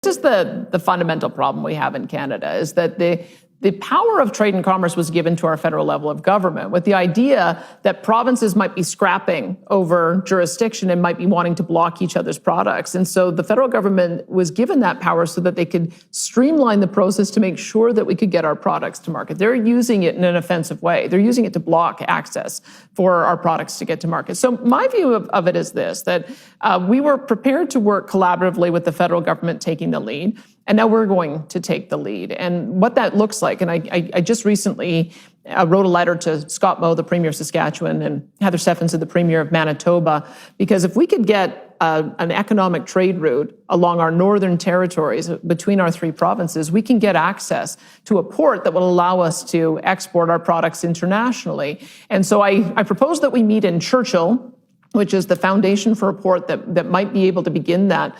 This is the fundamental problem we have in Canada, is that the power of trade and commerce was given to our federal level of government with the idea that provinces might be scrapping over jurisdiction and might be wanting to block each other's products. And so the federal government was given that power so that they could streamline the process to make sure that we could get our products to market. They're using it in an offensive way. They're using it to block access for our products to get to market. So my view of it is this, that we were prepared to work collaboratively with the federal government taking the lead. And now we're going to take the lead. And what that looks like, and I just recently wrote a letter to Scott Moe, the Premier of Saskatchewan, and Heather Stephenson, the Premier of Manitoba, because if we could get an economic trade route along our northern territories between our three provinces, we can get access to a port that will allow us to export our products internationally. And so I propose that we meet in Churchill, which is the foundation for a port that might be able to begin that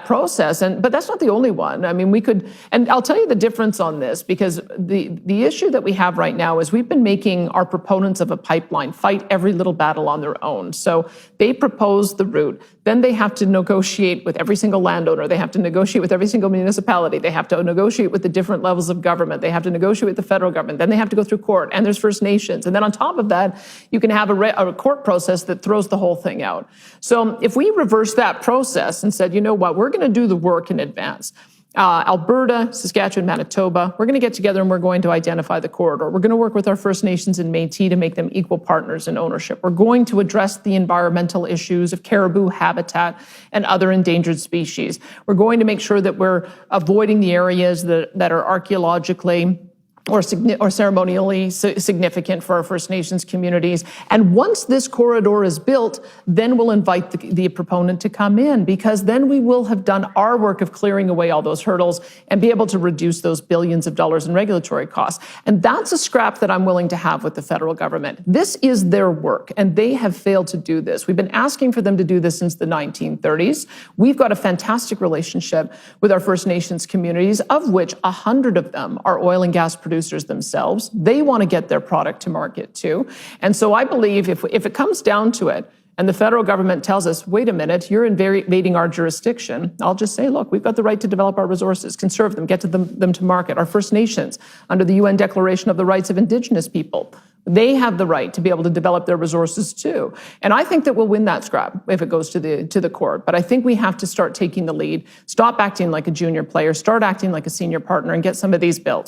process. But that's not the only one. I mean, we could, and I'll tell you the difference on this, because the issue that we have right now is we've been making our proponents of a pipeline fight every little battle on their own. So they propose the route, then they have to negotiate with every single landowner, they have to negotiate with every single municipality, they have to negotiate with the different levels of government, they have to negotiate with the federal government, then they have to go through court, and there's First Nations. And then on top of that, you can have a court process that throws the whole thing out. So if we reverse that process and said, you know what, we're going to do the work in advance. Alberta, Saskatchewan, Manitoba, we're going to get together and we're going to identify the corridor. We're going to work with our First Nations and Métis to make them equal partners in ownership. We're going to address the environmental issues of caribou habitat and other endangered species. We're going to make sure that we're avoiding the areas that are archaeologically or ceremonially significant for our First Nations communities. And once this corridor is built, then we'll invite the proponent to come in, because then we will have done our work of clearing away all those hurdles and be able to reduce those billions of dollars in regulatory costs. And that's a scrap that I'm willing to have with the federal government. This is their work, and they have failed to do this. We've been asking for them to do this since the 1930s. We've got a fantastic relationship with our First Nations communities, of which 100 of them are oil and gas producers themselves. They want to get their product to market too. And so I believe if it comes down to it, and the federal government tells us, wait a minute, you're invading our jurisdiction, I'll just say, look, we've got the right to develop our resources, conserve them, get them to market. Our First Nations, under the UN Declaration of the Rights of Indigenous People, they have the right to be able to develop their resources too. And I think that we'll win that scrap if it goes to the court. But I think we have to start taking the lead, stop acting like a junior player, start acting like a senior partner, and get some of these bills.